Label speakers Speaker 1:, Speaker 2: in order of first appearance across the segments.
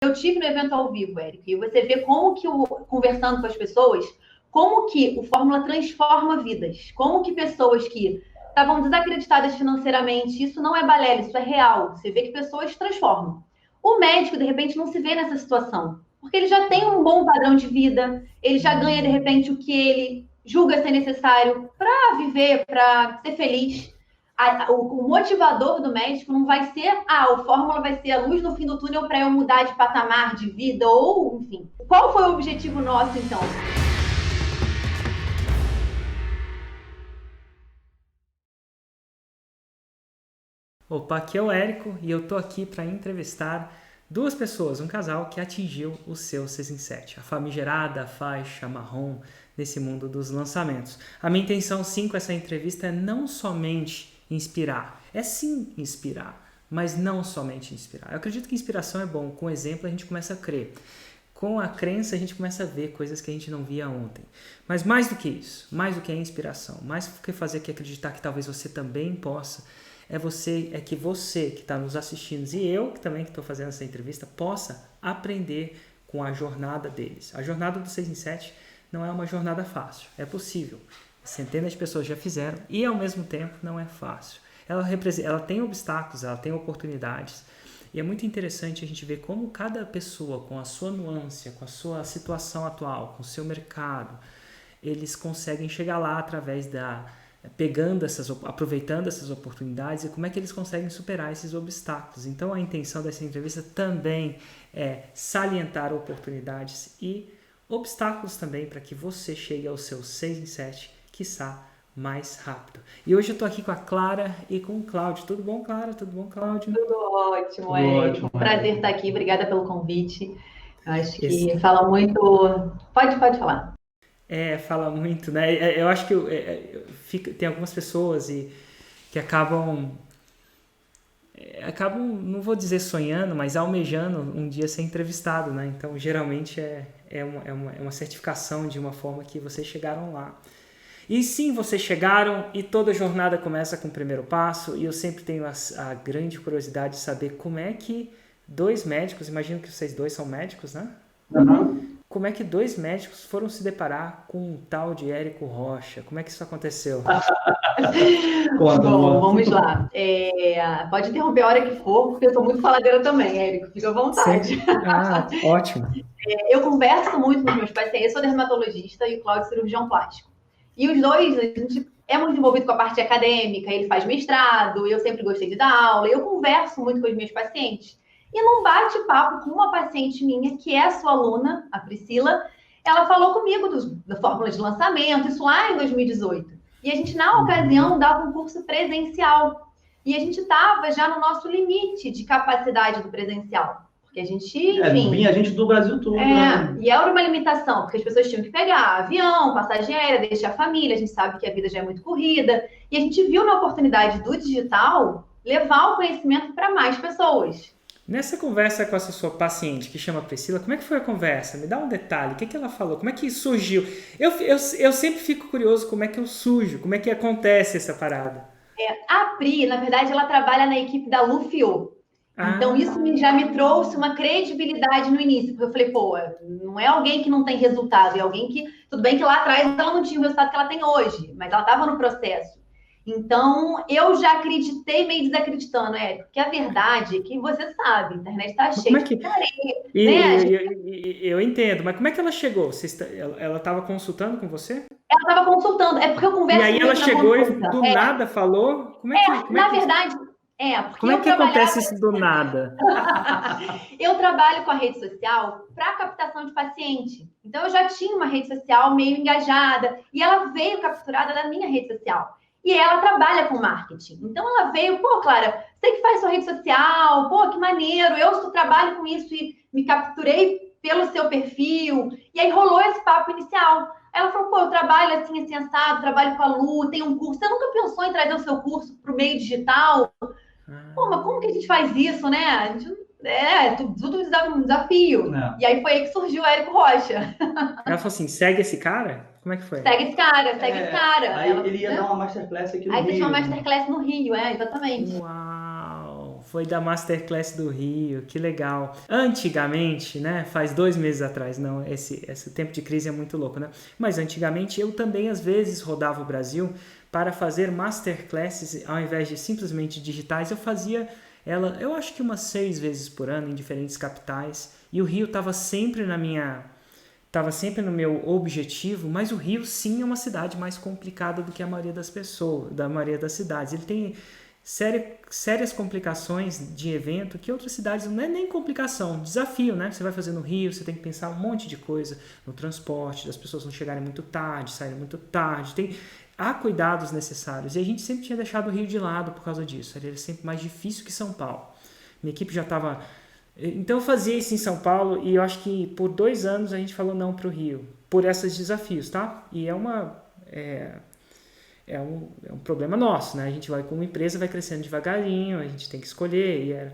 Speaker 1: Eu tive no evento ao vivo, Érico, e você vê como que, conversando com as pessoas, como que o Fórmula transforma vidas, como que pessoas que estavam desacreditadas financeiramente, isso não é balela, isso é real, você vê que pessoas transformam. O médico, de repente, não se vê nessa situação, porque ele já tem um bom padrão de vida, ele já ganha, de repente, o que ele julga ser necessário para viver, para ser feliz. O motivador do médico não vai ser, o fórmula vai ser a luz no fim do túnel para eu mudar de patamar de vida, ou, enfim. Qual foi o objetivo nosso, então?
Speaker 2: Opa, aqui é o Érico e eu tô aqui para entrevistar duas pessoas, um casal que atingiu o seu 6 em 7, a famigerada faixa marrom nesse mundo dos lançamentos. A minha intenção sim com essa entrevista é não somente inspirar, é sim inspirar, mas não somente inspirar. Eu acredito que inspiração é bom, com exemplo a gente começa a crer. Com a crença a gente começa a ver coisas que a gente não via ontem. Mas mais do que isso, mais do que a inspiração, mais do que fazer que acreditar que talvez você também possa, é que você que está nos assistindo e eu que também estou fazendo essa entrevista possa aprender com a jornada deles. A jornada do 6 em 7 não é uma jornada fácil, é possível. Centenas de pessoas já fizeram e ao mesmo tempo não é fácil. Ela tem obstáculos, ela tem oportunidades e é muito interessante a gente ver como cada pessoa com a sua nuance, com a sua situação atual, com o seu mercado, eles conseguem chegar lá através aproveitando essas oportunidades e como é que eles conseguem superar esses obstáculos. Então a intenção dessa entrevista também é salientar oportunidades e obstáculos também para que você chegue ao seu 6 em 7, quiçá mais rápido. E hoje eu estou aqui com a Clara e com o Cláudio. Tudo bom, Clara? Tudo bom, Cláudio?
Speaker 1: Tudo ótimo,
Speaker 3: Tudo
Speaker 1: Érico.
Speaker 3: ótimo,
Speaker 1: Prazer
Speaker 3: Érico.
Speaker 1: estar aqui, obrigada pelo convite. Acho
Speaker 2: Esse-
Speaker 1: que fala muito. Pode falar.
Speaker 2: Fala muito, né? Eu acho que tem algumas pessoas que acabam, não vou dizer sonhando, mas almejando um dia ser entrevistado, né? Então, geralmente é uma certificação de uma forma que vocês chegaram lá. E sim, vocês chegaram e toda jornada começa com o primeiro passo e eu sempre tenho a grande curiosidade de saber como é que dois médicos, imagino que vocês dois são médicos, né?
Speaker 3: Uhum.
Speaker 2: Como é que dois médicos foram se deparar com um tal de Érico Rocha? Como é que isso aconteceu?
Speaker 3: Conta,
Speaker 1: Bom,
Speaker 3: amor.
Speaker 1: vamos lá. Pode interromper a hora que for, porque eu sou muito faladeira também, Érico. Fica à vontade.
Speaker 2: Sempre. Ah, ótimo.
Speaker 1: Eu converso muito com os meus pacientes, eu sou dermatologista e o Cláudio é cirurgião plástico. E os dois, a gente é muito envolvido com a parte acadêmica, ele faz mestrado, eu sempre gostei de dar aula, eu converso muito com os meus pacientes. E num bate-papo com uma paciente minha, que é sua aluna, a Priscila, ela falou comigo da fórmula de lançamento, isso lá em 2018. E a gente, na ocasião, dava um curso presencial. E a gente estava já no nosso limite de capacidade do presencial. Porque a gente, enfim...
Speaker 3: Vinha gente do Brasil todo, né?
Speaker 1: E era uma limitação, porque as pessoas tinham que pegar avião, passagem aérea, deixar a família, a gente sabe que a vida já é muito corrida, e a gente viu na oportunidade do digital levar o conhecimento para mais pessoas.
Speaker 2: Nessa conversa com essa sua paciente, que chama Priscila, como é que foi a conversa? Me dá um detalhe, o que ela falou? Como é que surgiu? Eu sempre fico curioso como é que eu surjo, como é que acontece essa parada.
Speaker 1: A Pri, na verdade, ela trabalha na equipe da Lufio. Então, isso já me trouxe uma credibilidade no início, porque eu falei, pô, não é alguém que não tem resultado, é alguém que, tudo bem que lá atrás ela não tinha o resultado que ela tem hoje, mas ela estava no processo. Então, eu já acreditei meio desacreditando, porque a verdade é que você sabe, a internet está cheia de picareta,
Speaker 2: Eu entendo, mas como é que ela chegou? Ela estava consultando com você?
Speaker 1: Ela estava consultando, é porque eu converso
Speaker 2: E aí
Speaker 1: muito
Speaker 2: ela
Speaker 1: na
Speaker 2: chegou e
Speaker 1: consulta.
Speaker 2: do nada falou?
Speaker 1: Na verdade, porque
Speaker 2: como é que acontece isso do nada?
Speaker 1: Eu trabalho com a rede social para captação de paciente. Então, eu já tinha uma rede social meio engajada e ela veio capturada da minha rede social. E ela trabalha com marketing. Então, ela veio, pô, Clara, você que faz sua rede social, pô, que maneiro, eu trabalho com isso e me capturei pelo seu perfil. E aí rolou esse papo inicial. Aí ela falou, pô, eu trabalho assim assado, trabalho com a Lu, tenho um curso. Você nunca pensou em trazer o seu curso para o meio digital? Pô, mas como que a gente faz isso, né? A gente, tudo um desafio. E aí foi aí que surgiu o Érico Rocha.
Speaker 2: Ela falou assim, segue esse cara? Como é que foi?
Speaker 1: Segue esse cara.
Speaker 3: Aí ele ia dar uma masterclass aqui no Rio.
Speaker 1: Aí você tinha uma masterclass no Rio, exatamente.
Speaker 2: Uau! foi da Masterclass do Rio, que legal. Antigamente, né, faz 2 meses atrás, não, esse tempo de crise é muito louco, né? Mas antigamente eu também às vezes rodava o Brasil para fazer Masterclasses, ao invés de simplesmente digitais, eu fazia ela, eu acho que umas 6 vezes por ano em diferentes capitais, e o Rio estava sempre no meu objetivo, mas o Rio sim é uma cidade mais complicada do que a maioria das pessoas, da maioria das cidades. Ele tem sérias complicações de evento que outras cidades não é nem complicação, desafio, né? Você vai fazer no Rio, você tem que pensar um monte de coisa no transporte, das pessoas não chegarem muito tarde, saírem muito tarde, há cuidados necessários. E a gente sempre tinha deixado o Rio de lado por causa disso. Ele era sempre mais difícil que São Paulo. Minha equipe já estava... Então eu fazia isso em São Paulo e eu acho que por 2 anos a gente falou não para o Rio, por esses desafios, tá? E é um problema nosso, né? A gente vai com uma empresa, vai crescendo devagarinho, a gente tem que escolher.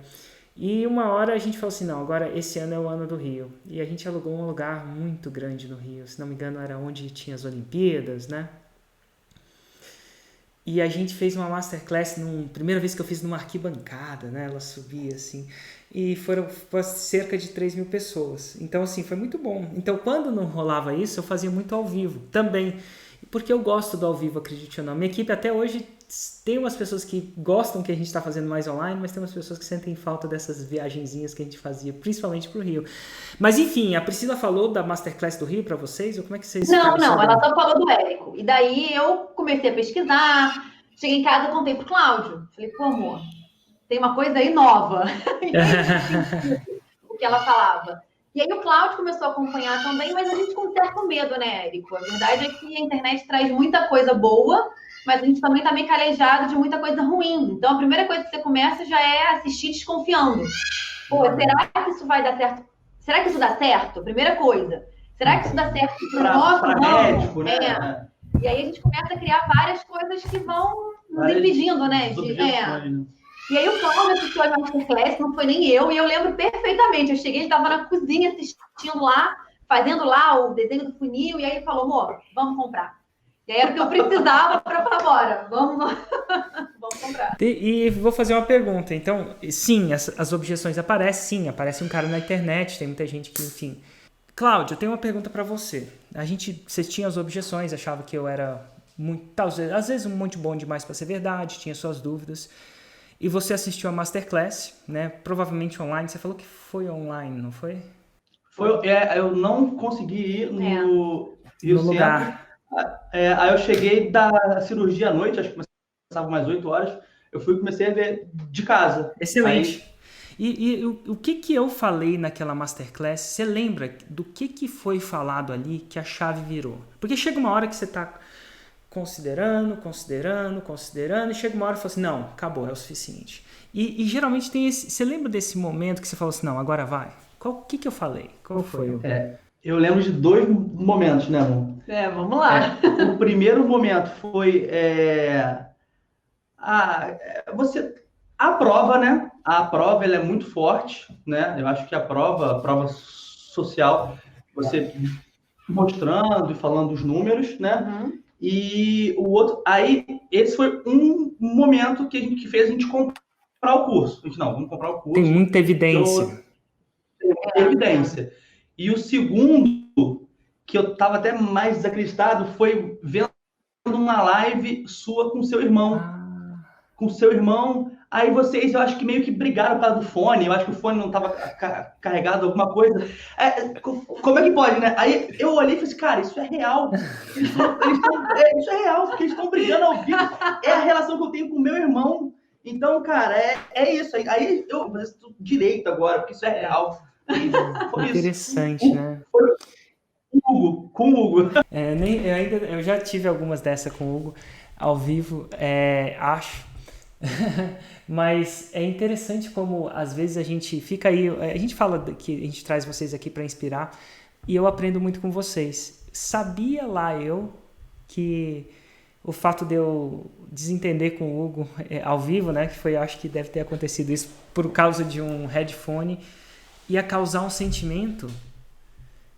Speaker 2: E uma hora a gente falou assim, não, agora esse ano é o ano do Rio. E a gente alugou um lugar muito grande no Rio, se não me engano era onde tinha as Olimpíadas, né? E a gente fez uma masterclass, primeira vez que eu fiz numa arquibancada, né? Ela subia assim, e foram cerca de 3 mil pessoas. Então, assim, foi muito bom. Então, quando não rolava isso, eu fazia muito ao vivo também. Porque eu gosto do ao vivo, acredite ou não. Minha equipe até hoje tem umas pessoas que gostam que a gente está fazendo mais online, mas tem umas pessoas que sentem falta dessas viagenzinhas que a gente fazia, principalmente para o Rio. Mas enfim, a Priscila falou da Masterclass do Rio para vocês? Ou como é que vocês
Speaker 1: Não,
Speaker 2: ficaram
Speaker 1: ela
Speaker 2: sabendo?
Speaker 1: só falou do Érico. E daí eu comecei a pesquisar, cheguei em casa e contei pro Cláudio. Falei, pô, amor, tem uma coisa aí nova. O que ela falava. E aí o Cláudio começou a acompanhar também, mas a gente com certo medo, né, Érico? A verdade é que a internet traz muita coisa boa, mas a gente também tá meio calejado de muita coisa ruim. Então a primeira coisa que você começa já é assistir desconfiando. Pô, será que isso vai dar certo? Será que isso dá certo? Primeira coisa. Será que isso dá certo pro nosso
Speaker 3: Pra médico, né?
Speaker 1: E aí a gente começa a criar várias coisas que vão nos impedindo, né? E aí o Cláudio assistiu a Masterclass, não foi nem eu, e eu lembro perfeitamente. Eu cheguei, ele estava na cozinha assistindo lá, fazendo lá o desenho do funil, e aí ele falou, amor, vamos comprar. E aí era o que eu precisava para falar, bora, vamos comprar.
Speaker 2: E vou fazer uma pergunta. Então, sim, as objeções aparecem, sim, aparece um cara na internet, tem muita gente que, enfim... Cláudio, eu tenho uma pergunta para você. Você tinha as objeções, achava que eu era às vezes muito bom demais para ser verdade, tinha suas dúvidas. E você assistiu a Masterclass, né? Provavelmente online. Você falou que foi online, não foi?
Speaker 3: Eu não consegui ir no
Speaker 2: lugar.
Speaker 3: Aí eu cheguei da cirurgia à noite, acho que começava umas 8 horas. Eu comecei a ver de casa.
Speaker 2: Excelente. E o que eu falei naquela Masterclass, você lembra do que foi falado ali que a chave virou? Porque chega uma hora que você está considerando, e chega uma hora e fala assim, não, acabou, é o suficiente. E geralmente tem esse... Você lembra desse momento que você falou assim, não, agora vai? O que eu falei? Qual foi?
Speaker 3: Eu lembro de 2 momentos, né, amor?
Speaker 1: Vamos lá.
Speaker 3: O primeiro momento foi a prova, né? A prova ela é muito forte, né? Eu acho que a prova social, você mostrando e falando os números, né?
Speaker 1: Uhum.
Speaker 3: E o outro, aí esse foi um momento que fez a gente comprar o curso. A gente, não, vamos comprar o curso.
Speaker 2: Tem muita evidência.
Speaker 3: Tem muita evidência. E o segundo, que eu estava até mais desacreditado, foi vendo uma live sua com seu irmão. Com seu irmão. Aí vocês, eu acho que meio que brigaram por causa do fone. Eu acho que o fone não estava carregado, alguma coisa. Como é que pode, né? Aí eu olhei e falei assim, cara, isso é real. Isso é real, porque eles estão brigando ao vivo. É a relação que eu tenho com o meu irmão. Então, cara, é isso. Aí eu vou fazer tudo direito agora, porque isso é real.
Speaker 2: Foi interessante, né?
Speaker 3: Foi com o Hugo.
Speaker 2: Eu já tive algumas dessas com o Hugo ao vivo, acho. Mas é interessante como às vezes a gente fica aí, a gente fala que a gente traz vocês aqui para inspirar e eu aprendo muito com vocês. Sabia lá eu que o fato de eu desentender com o Hugo ao vivo, né, que foi, acho que deve ter acontecido isso por causa de um headphone, ia causar um sentimento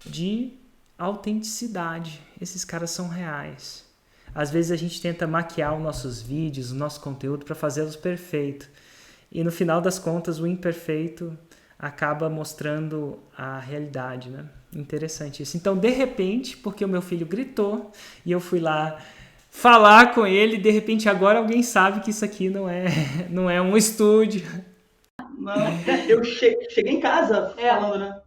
Speaker 2: de autenticidade. Esses caras são reais. Às vezes a gente tenta maquiar os nossos vídeos, o nosso conteúdo para fazê-los perfeito. E no final das contas, o imperfeito acaba mostrando a realidade, né? Interessante isso. Então, de repente, porque o meu filho gritou e eu fui lá falar com ele, de repente agora alguém sabe que isso aqui não é um estúdio.
Speaker 3: Não, eu cheguei em casa falando, né?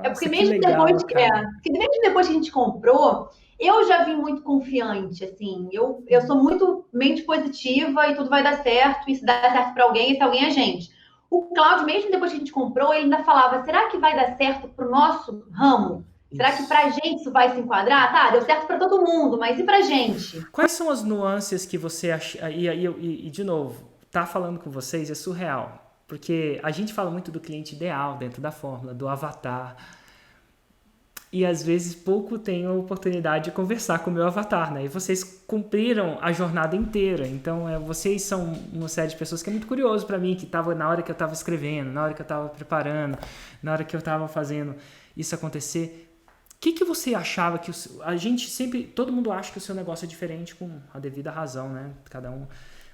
Speaker 1: É porque mesmo depois que a gente comprou, eu já vim muito confiante, assim. Eu sou muito mente positiva e tudo vai dar certo. E se dá certo para alguém, esse alguém é a gente. O Cláudio, mesmo depois que a gente comprou, ele ainda falava: será que vai dar certo para o nosso ramo? Será que para a gente isso vai se enquadrar? Tá, deu certo para todo mundo, mas e para gente?
Speaker 2: Quais são as nuances que você acha? E de novo, tá falando com vocês é surreal. Porque a gente fala muito do cliente ideal dentro da fórmula, do avatar. E às vezes pouco tenho a oportunidade de conversar com o meu avatar, né? E vocês cumpriram a jornada inteira. Então, vocês são uma série de pessoas que é muito curioso para mim, que estava na hora que eu estava escrevendo, na hora que eu estava preparando, na hora que eu estava fazendo isso acontecer. O que você achava que... A gente sempre... Todo mundo acha que o seu negócio é diferente com a devida razão, né? Cada um...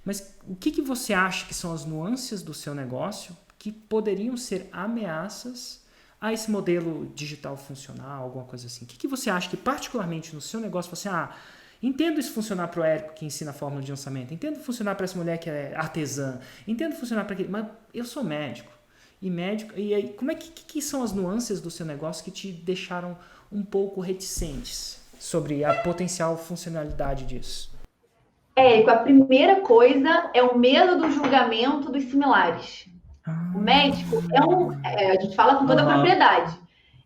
Speaker 2: Mas o que você acha que são as nuances do seu negócio que poderiam ser ameaças a esse modelo digital funcional, alguma coisa assim? O que você acha que particularmente no seu negócio, você entendo isso funcionar para o Érico que ensina a fórmula de lançamento, entendo funcionar para essa mulher que é artesã, entendo funcionar para aquele, mas eu sou médico. E aí, como é que são as nuances do seu negócio que te deixaram um pouco reticentes sobre a potencial funcionalidade disso?
Speaker 1: Érico, a primeira coisa é o medo do julgamento dos similares. O médico a gente fala com toda a propriedade,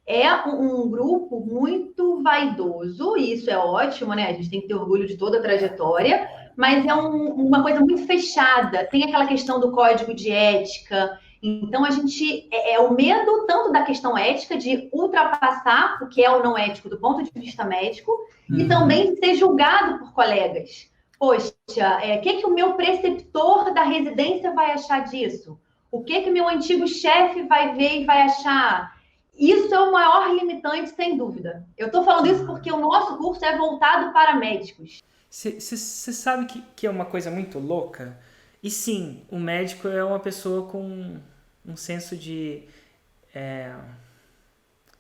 Speaker 1: é um grupo muito vaidoso, e isso é ótimo, né? A gente tem que ter orgulho de toda a trajetória, mas é uma coisa muito fechada, tem aquela questão do código de ética, então a gente, o medo tanto da questão ética, de ultrapassar o que é o não ético do ponto de vista médico, e também de ser julgado por colegas. Poxa, o que o meu preceptor da residência vai achar disso? O que meu antigo chefe vai ver e vai achar? Isso é o maior limitante, sem dúvida. Eu estou falando isso porque o nosso curso é voltado para médicos.
Speaker 2: Você sabe que é uma coisa muito louca? E sim, o médico é uma pessoa com um senso de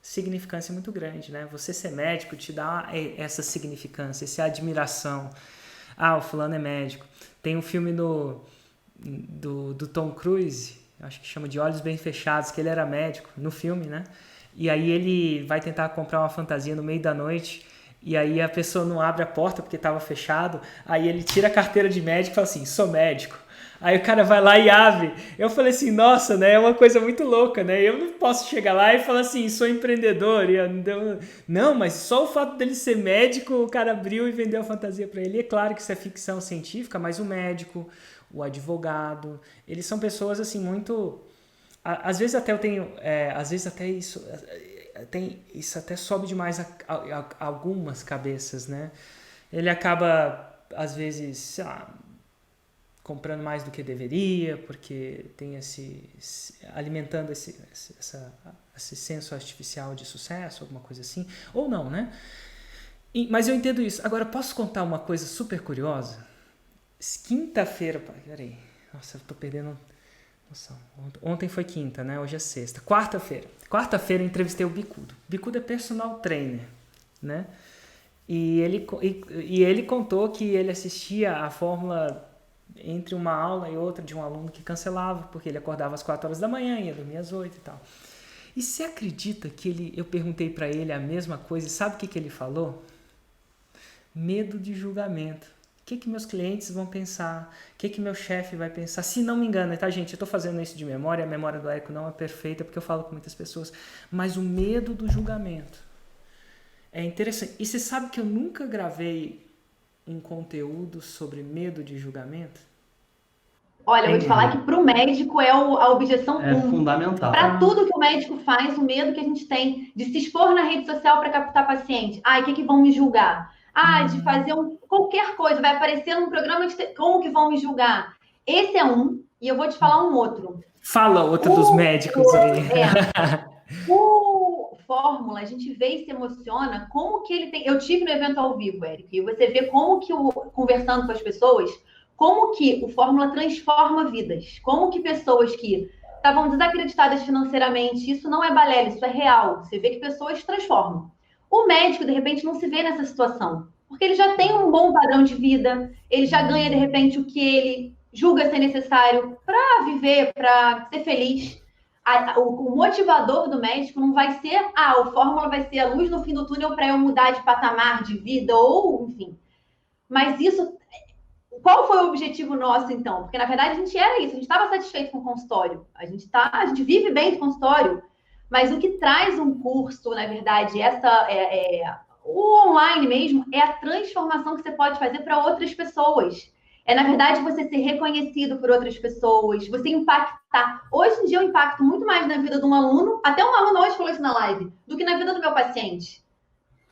Speaker 2: significância muito grande, né? Você ser médico te dá essa significância, essa admiração. O fulano é médico. Tem um filme do Tom Cruise, acho que chama de Olhos Bem Fechados, que ele era médico no filme, né? E aí ele vai tentar comprar uma fantasia no meio da noite, e aí a pessoa não abre a porta porque estava fechado, aí ele tira a carteira de médico e fala assim: sou médico. Aí o cara vai lá e abre. Eu falei assim: nossa, né? É uma coisa muito louca, né? Eu não posso chegar lá e falar assim: sou empreendedor. Não, mas só o fato dele ser médico, o cara abriu e vendeu a fantasia para ele. E é claro que isso é ficção científica, mas o médico, o advogado, eles são pessoas assim muito... Às vezes até eu tenho... às vezes até isso até sobe demais a algumas cabeças, né? Ele acaba, às vezes, sei lá, comprando mais do que deveria, porque tem alimentando esse senso artificial de sucesso, alguma coisa assim, ou não, né? Mas eu entendo isso. Agora, posso contar uma coisa super curiosa? Quinta-feira, peraí, nossa, eu tô perdendo noção. Ontem foi quinta, né? Hoje é sexta. Quarta-feira eu entrevistei o Bicudo. Bicudo é personal trainer, né? E ele contou que ele assistia a fórmula entre uma aula e outra de um aluno que cancelava, porque ele acordava às 4 horas da manhã, ia dormir às 8 e tal. E você acredita que eu perguntei para ele a mesma coisa, e sabe o que ele falou? Medo de julgamento. O que meus clientes vão pensar? O que meu chefe vai pensar? Se não me engano, tá, gente? Eu estou fazendo isso de memória, a memória do Érico não é perfeita, porque eu falo com muitas pessoas, mas o medo do julgamento é interessante. E você sabe que eu nunca gravei um conteúdo sobre medo de julgamento?
Speaker 1: Olha, eu vou te falar que para o médico a objeção
Speaker 3: fundamental.
Speaker 1: Para tudo que o médico faz, o medo que a gente tem de se expor na rede social para captar paciente. O que vão me julgar? De fazer qualquer coisa, vai aparecer num programa como que vão me julgar? Esse é um, e eu vou te falar um outro.
Speaker 2: Fala outro dos médicos aí.
Speaker 1: O Fórmula, a gente vê e se emociona, como que ele tem... Eu tive no evento ao vivo, Érico, e você vê como que conversando com as pessoas, como que o Fórmula transforma vidas, como que pessoas que estavam desacreditadas financeiramente, isso não é balela, isso é real, você vê que pessoas transformam. O médico, de repente, não se vê nessa situação, porque ele já tem um bom padrão de vida, ele já ganha, de repente, o que ele julga ser necessário para viver, para ser feliz. O motivador do médico não vai ser, o Fórmula vai ser a luz no fim do túnel para eu mudar de patamar de vida, ou enfim. Mas isso, qual foi o objetivo nosso, então? Porque, na verdade, a gente era isso, a gente estava satisfeito com o consultório, a gente vive bem do consultório, mas o que traz um curso, na verdade, o online mesmo, é a transformação que você pode fazer para outras pessoas. É, na verdade, você ser reconhecido por outras pessoas, você impactar. Hoje em dia, eu impacto muito mais na vida de um aluno, até um aluno hoje falou isso na live, do que na vida do meu paciente.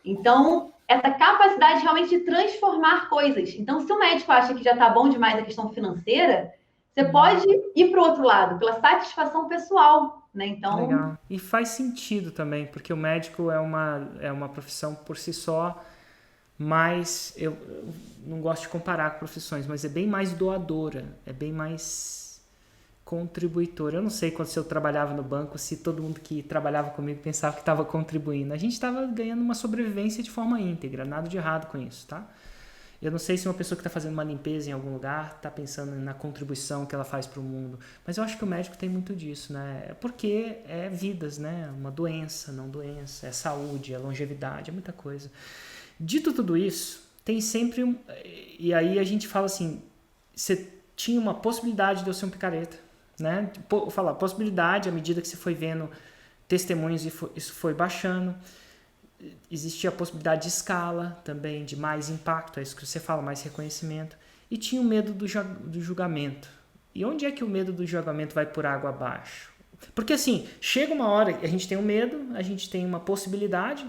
Speaker 1: Então, essa capacidade realmente de transformar coisas. Então, se o médico acha que já está bom demais a questão financeira, você pode ir para o outro lado, pela satisfação pessoal, né? Então...
Speaker 2: Legal. E faz sentido também, porque o médico é uma profissão por si só, mas eu não gosto de comparar com profissões, mas é bem mais doadora, é bem mais contribuidora. Eu não sei quando eu trabalhava no banco, se todo mundo que trabalhava comigo pensava que estava contribuindo. A gente estava ganhando uma sobrevivência de forma íntegra, nada de errado com isso, tá? Eu não sei se uma pessoa que está fazendo uma limpeza em algum lugar está pensando na contribuição que ela faz para o mundo, mas eu acho que o médico tem muito disso, né? Porque é vidas, né? Uma doença, não doença, é saúde, é longevidade, é muita coisa. Dito tudo isso, tem sempre e aí a gente fala assim, você tinha uma possibilidade de eu ser um picareta, né? Falar possibilidade, à medida que você foi vendo testemunhos e isso foi baixando, existia a possibilidade de escala também, de mais impacto, é isso que você fala, mais reconhecimento, e tinha o medo do julgamento. E onde é que o medo do julgamento vai por água abaixo? Porque assim, chega uma hora, a gente tem um medo, a gente tem uma possibilidade,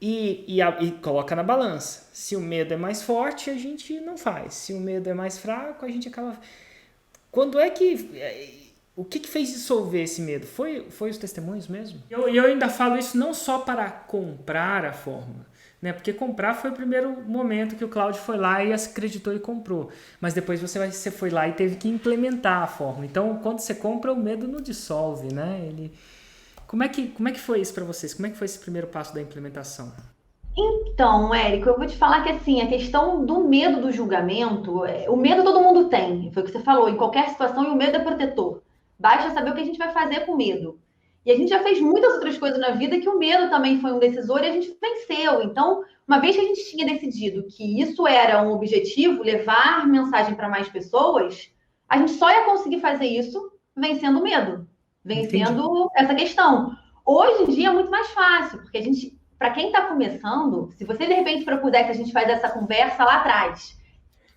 Speaker 2: e coloca na balança. Se o medo é mais forte, a gente não faz. Se o medo é mais fraco, a gente acaba... Quando é que... O que fez dissolver esse medo? Foi os testemunhos mesmo? E eu ainda falo isso não só para comprar a fórmula, né? Porque comprar foi o primeiro momento que o Cláudio foi lá e acreditou e comprou. Mas depois você foi lá e teve que implementar a fórmula. Então, quando você compra, o medo não dissolve, né? Como é que foi isso para vocês? Como é que foi esse primeiro passo da implementação?
Speaker 1: Então, Érico, eu vou te falar que assim, a questão do medo do julgamento, o medo todo mundo tem, foi o que você falou, em qualquer situação, e o medo é protetor. Basta saber o que a gente vai fazer com medo. E a gente já fez muitas outras coisas na vida que o medo também foi um decisor e a gente venceu. Então, uma vez que a gente tinha decidido que isso era um objetivo, levar mensagem para mais pessoas, a gente só ia conseguir fazer isso vencendo o medo. Vencendo essa questão. Hoje em dia é muito mais fácil, porque a gente, para quem está começando, se você de repente propuser que a gente faz essa conversa lá atrás,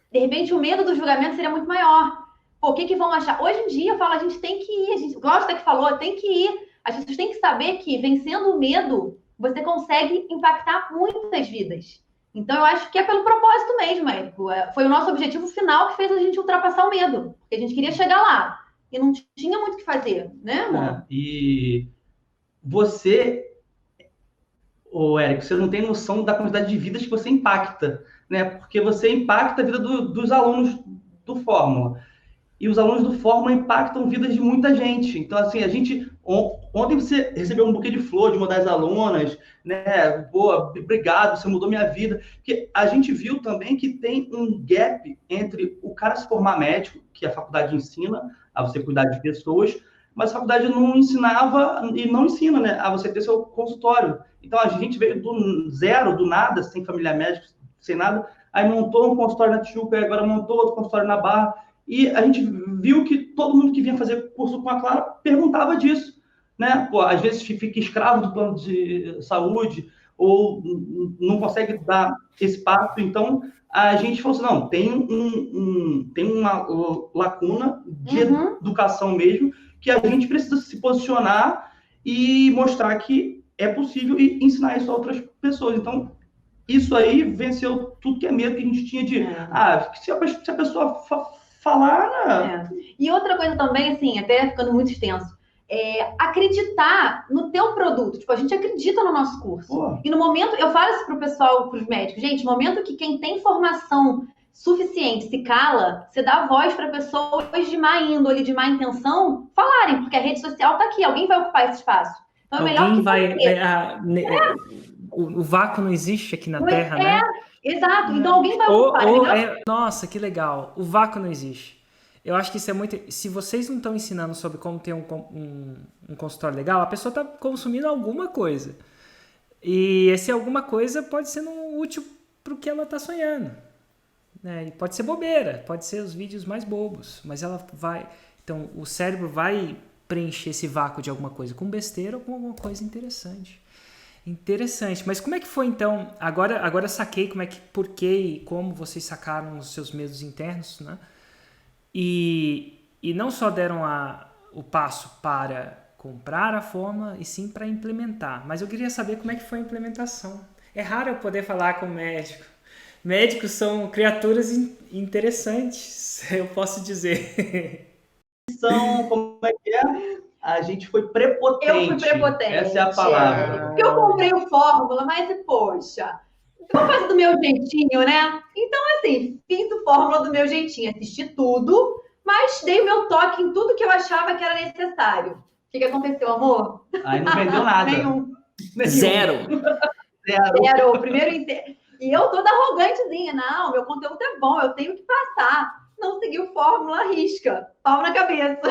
Speaker 1: de repente o medo do julgamento seria muito maior. Pô, o que vão achar? Hoje em dia eu falo, a gente tem que ir, o Cláudio até que falou, tem que ir. As pessoas têm que saber que vencendo o medo, você consegue impactar muitas vidas. Então eu acho que é pelo propósito mesmo, Érico. Foi o nosso objetivo final que fez a gente ultrapassar o medo, porque a gente queria chegar lá. E não tinha muito o que fazer, né, amor?
Speaker 3: E você, Érico, você não tem noção da quantidade de vidas que você impacta, né? Porque você impacta a vida dos alunos do Fórmula. E os alunos do Fórmula impactam vidas de muita gente. Então, assim, ontem você recebeu um buquê de flor de uma das alunas, né? Pô, obrigado, você mudou minha vida. Porque a gente viu também que tem um gap entre o cara se formar médico, que a faculdade ensina a você cuidar de pessoas, mas a faculdade não ensinava e não ensina, né? A você ter seu consultório. Então, a gente veio do zero, do nada, sem família médica, sem nada, aí montou um consultório na Tijuca, agora montou outro consultório na Barra, e a gente viu que todo mundo que vinha fazer curso com a Clara perguntava disso, né? Pô, às vezes fica escravo do plano de saúde ou não consegue dar esse passo. Então, a gente falou assim, não, tem uma lacuna de educação mesmo, que a gente precisa se posicionar e mostrar que é possível e ensinar isso a outras pessoas. Então, isso aí venceu tudo que é medo que a gente tinha de... se a pessoa falar... Né?
Speaker 1: E outra coisa também, assim, até ficando muito extenso, acreditar no teu produto. Tipo, a gente acredita no nosso curso. E no momento, eu falo isso pro pessoal, pros médicos, gente, no momento que quem tem formação suficiente, se cala, você dá voz para pessoas de má índole, de má intenção, falarem, porque a rede social está aqui, alguém vai ocupar esse espaço. Então é melhor que
Speaker 2: o vácuo não existe aqui na
Speaker 1: Não
Speaker 2: Terra, né?
Speaker 1: Exato, então alguém vai ocupar.
Speaker 2: Nossa, que legal, o vácuo não existe. Eu acho que isso é muito... Se vocês não estão ensinando sobre como ter um consultório legal, a pessoa está consumindo alguma coisa. E esse alguma coisa pode ser útil para o que ela está sonhando. Né? E pode ser bobeira, pode ser os vídeos mais bobos, mas ela vai... Então, o cérebro vai preencher esse vácuo de alguma coisa com besteira ou com alguma coisa interessante. Interessante. Mas como é que foi, então? Agora saquei por que e como vocês sacaram os seus medos internos, né? E não só deram o passo para comprar a fórmula, e sim para implementar. Mas eu queria saber como é que foi a implementação. É raro eu poder falar com médico. Médicos são criaturas interessantes, eu posso dizer.
Speaker 3: Como é que é? A gente foi prepotente.
Speaker 1: Eu fui prepotente.
Speaker 3: Essa é a palavra.
Speaker 1: Porque eu comprei o fórmula, mas, poxa, eu vou fazer do meu jeitinho, né? Então, assim, fiz o fórmula do meu jeitinho. Assisti tudo, mas dei o meu toque em tudo que eu achava que era necessário. O que aconteceu, amor?
Speaker 3: Aí não vendeu nada.
Speaker 1: Nenhum.
Speaker 2: Zero.
Speaker 1: O primeiro... E eu toda arrogantezinha. Não, meu conteúdo é bom, eu tenho que passar. Não seguiu fórmula, risca. Pau na cabeça.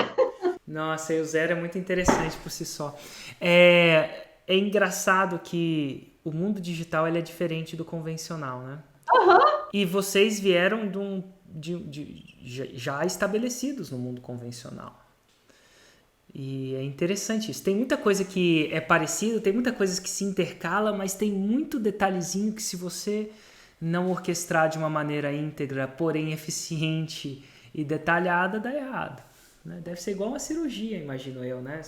Speaker 2: Nossa, e o zero é muito interessante por si só. É engraçado que o mundo digital ele é diferente do convencional, né?
Speaker 1: Uhum.
Speaker 2: E vocês vieram já estabelecidos no mundo convencional. E é interessante isso. Tem muita coisa que é parecida, tem muita coisa que se intercala, mas tem muito detalhezinho que se você não orquestrar de uma maneira íntegra, porém eficiente e detalhada, dá errado. Né? Deve ser igual uma cirurgia, imagino eu, né?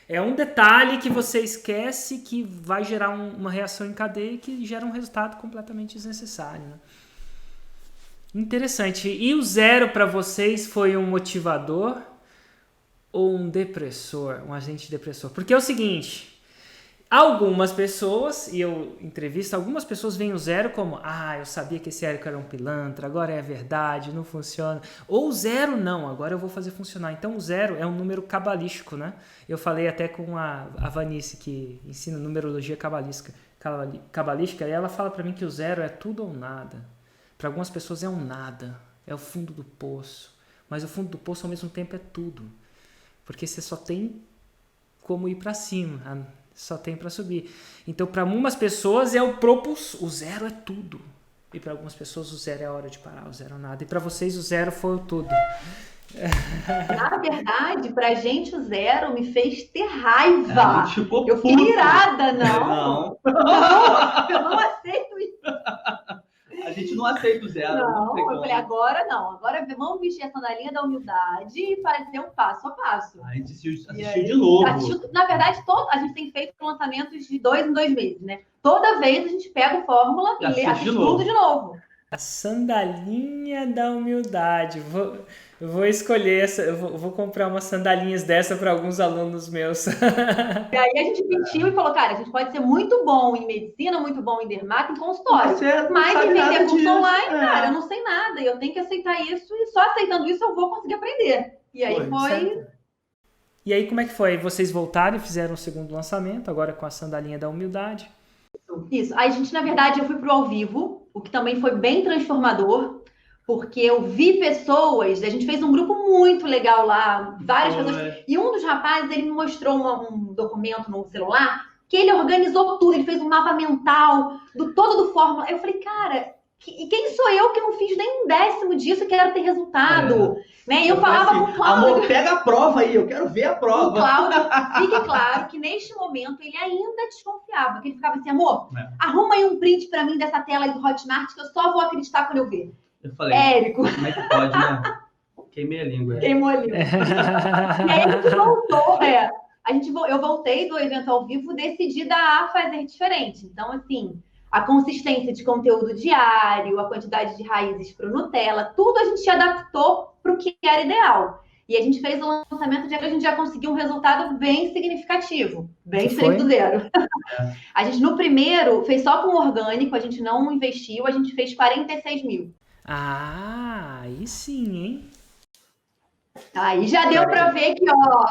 Speaker 2: É um detalhe que você esquece que vai gerar uma reação em cadeia que gera um resultado completamente desnecessário. Né? Interessante. E o zero para vocês foi um motivador ou um depressor, um agente depressor? Porque é o seguinte, algumas pessoas, e eu entrevisto, algumas pessoas veem o zero como, eu sabia que esse Érico era um pilantra, agora é verdade, não funciona. Ou o zero não, agora eu vou fazer funcionar. Então o zero é um número cabalístico, né? Eu falei até com a Vanice, que ensina numerologia cabalística, e ela fala para mim que o zero é tudo ou nada. Para algumas pessoas é um nada, é o fundo do poço. Mas o fundo do poço ao mesmo tempo é tudo. Porque você só tem como ir para cima, só tem para subir. Então, para algumas pessoas é o propulsor, o zero é tudo. E para algumas pessoas o zero é a hora de parar, o zero é nada. E para vocês o zero foi o tudo.
Speaker 1: Na verdade, pra gente o zero me fez ter raiva.
Speaker 3: A gente ficou
Speaker 1: eu fiquei irada, não. Eu não aceito isso.
Speaker 3: A gente não aceita o zero.
Speaker 1: Não, eu falei, agora não. Agora vamos vestir a sandalinha da humildade e fazer um passo a passo.
Speaker 3: A gente assistiu de novo.
Speaker 1: Na verdade, a gente tem feito lançamentos de 2 em 2 meses, né? Toda vez a gente pega o fórmula e assiste tudo de novo.
Speaker 2: A sandalinha da humildade. Eu vou escolher essa. Eu vou comprar umas sandalinhas dessa para alguns alunos meus.
Speaker 1: E aí a gente mentiu e falou, cara, a gente pode ser muito bom em medicina, muito bom em dermato, em consultório. Mas em vender curso online, cara, eu não sei nada. E eu tenho que aceitar isso. E só aceitando isso eu vou conseguir aprender. E aí foi...
Speaker 2: E aí como é que foi? Vocês voltaram e fizeram o segundo lançamento, agora com a sandalinha da humildade?
Speaker 1: Isso. Aí, na verdade, eu fui pro ao vivo, o que também foi bem transformador, porque eu vi pessoas, a gente fez um grupo muito legal lá, várias pessoas, e um dos rapazes, ele me mostrou um documento no celular, que ele organizou tudo, ele fez um mapa mental todo do fórmula. Eu falei, cara, quem sou eu que não fiz nem 1/10 disso e quero ter resultado? Né? E eu falava com o Cláudio...
Speaker 3: Amor, pega a prova aí, eu quero ver a prova.
Speaker 1: O Cláudio, fique claro que neste momento ele ainda desconfiava, que ele ficava assim, amor, arruma aí um print pra mim dessa tela aí do Hotmart que eu só vou acreditar quando eu ver.
Speaker 3: Eu falei,
Speaker 1: Érico.
Speaker 3: Como é que pode, né? Queimei a língua.
Speaker 1: Queimou a língua. E aí a gente voltou, eu voltei do evento ao vivo decidida a fazer diferente. Então, assim, a consistência de conteúdo diário, a quantidade de raízes para o Nutella, tudo a gente adaptou para o que era ideal. E a gente fez o lançamento de a gente já conseguiu um resultado bem significativo, bem diferente do zero. A gente, no primeiro, fez só com orgânico, a gente não investiu, a gente fez 46 mil.
Speaker 2: Ah, aí sim, hein?
Speaker 1: Aí já deu para ver que, ó,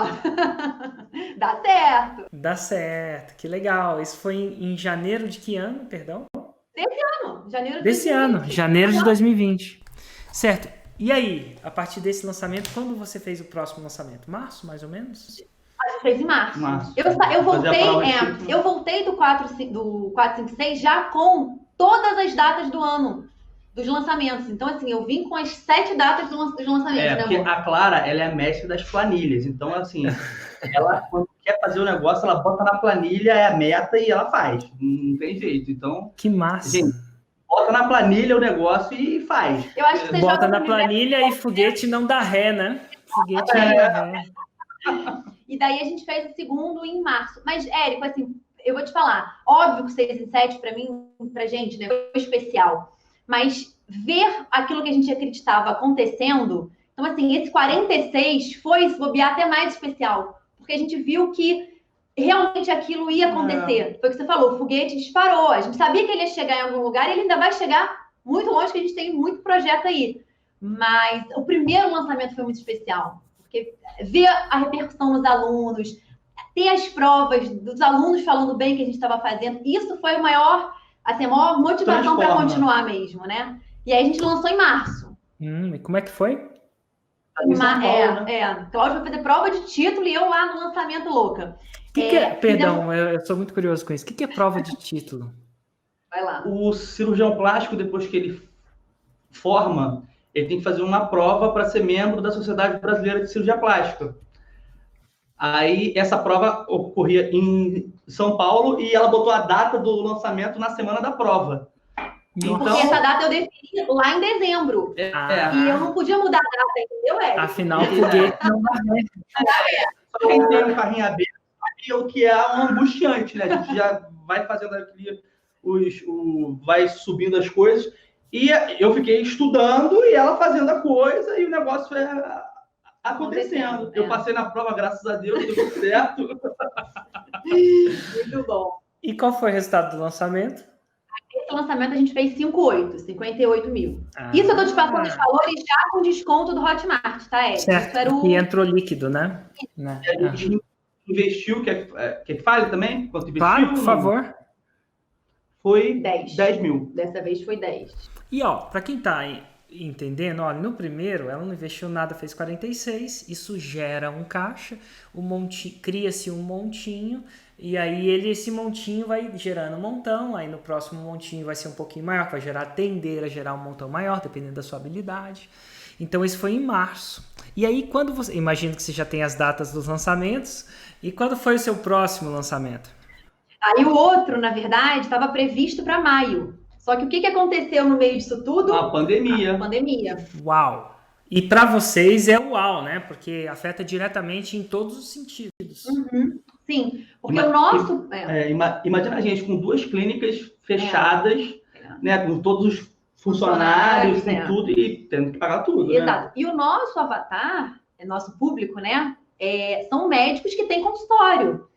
Speaker 1: dá certo.
Speaker 2: Dá certo, que legal. Isso foi em janeiro de que ano, perdão?
Speaker 1: Desse ano,
Speaker 2: janeiro de 2020. Certo. E aí, a partir desse lançamento, quando você fez o próximo lançamento? Março, mais ou menos?
Speaker 1: A gente fez em março. Eu voltei do 456 já com todas as datas do ano, dos lançamentos. Então, assim, eu vim com as 7 datas dos lançamentos, né,
Speaker 3: porque
Speaker 1: amor?
Speaker 3: a Clara, ela é a mestre das planilhas. Então, assim, ela, quando quer fazer o negócio, ela bota na planilha, é a meta e ela faz. Não tem jeito. Então,
Speaker 2: que massa!
Speaker 3: Gente, bota na planilha o negócio e faz.
Speaker 1: Eu acho que você
Speaker 2: bota na planilha e foguete não dá ré, né? Foguete não dá ré.
Speaker 1: E daí a gente fez o segundo em março. Mas, Érico, assim, eu vou te falar. Óbvio que 6 em 7, pra mim, pra gente, né, foi especial. Mas ver aquilo que a gente acreditava acontecendo... Então, assim, esse 46 foi, se bobear, até mais especial. Porque a gente viu que realmente aquilo ia acontecer. Foi o que você falou, o foguete disparou. A gente sabia que ele ia chegar em algum lugar e ele ainda vai chegar muito longe, que a gente tem muito projeto aí. Mas o primeiro lançamento foi muito especial. Porque ver a repercussão nos alunos, ter as provas dos alunos falando bem que a gente estava fazendo, isso foi o maior, assim, a maior motivação para continuar mesmo, né? E aí a gente lançou em março.
Speaker 2: E como é que foi?
Speaker 1: Cláudio vai fazer prova de título e eu lá no lançamento louca.
Speaker 2: Perdão, eu sou muito curioso com isso. O que é prova de título?
Speaker 1: Vai lá.
Speaker 3: O cirurgião plástico, depois que ele forma, ele tem que fazer uma prova para ser membro da Sociedade Brasileira de Cirurgia Plástica. Aí, essa prova ocorria em São Paulo e ela botou a data do lançamento na semana da prova.
Speaker 1: Então, porque essa data eu defini lá em dezembro. E eu não podia mudar a data, entendeu, Érico?
Speaker 2: Afinal, o foguete não dá ré.
Speaker 3: Só quem tem um carrinho aberto sabe o que é um angustiante, né? A gente já vai fazendo aqui, vai subindo as coisas. E eu fiquei estudando e ela fazendo a coisa e o negócio foi acontecendo. Eu passei na prova, graças a Deus, deu tudo certo.
Speaker 1: Muito bom.
Speaker 2: E qual foi o resultado do lançamento?
Speaker 1: Esse lançamento a gente fez 58 mil. Isso eu tô te passando os valores já com desconto do Hotmart, tá, Érico?
Speaker 2: Certo, e entrou líquido, né?
Speaker 3: A gente investiu, quer que fale também? Quanto investiu?
Speaker 2: Claro, por favor.
Speaker 3: Foi 10 mil.
Speaker 1: Dessa vez foi 10.
Speaker 2: E, ó, para quem tá entendendo, olha, no primeiro ela não investiu nada, fez 46, isso gera um caixa, cria-se um montinho, e aí esse montinho vai gerando um montão, aí no próximo montinho vai ser um pouquinho maior, vai tender a gerar um montão maior, dependendo da sua habilidade. Então, isso foi em março. E aí, quando você... Imagino que você já tem as datas dos lançamentos. E quando foi o seu próximo lançamento?
Speaker 1: Aí o outro, na verdade, estava previsto para maio. Só que o que aconteceu no meio disso tudo?
Speaker 3: A pandemia.
Speaker 2: Uau! E para vocês é uau, né? Porque afeta diretamente em todos os sentidos.
Speaker 1: Uhum. Sim, porque o nosso...
Speaker 3: Imagina a gente com 2 clínicas fechadas, né? Com todos os funcionários, com tudo, e tendo que pagar tudo.
Speaker 1: Exato.
Speaker 3: Né?
Speaker 1: E o nosso avatar, nosso público, né? São médicos que têm consultório.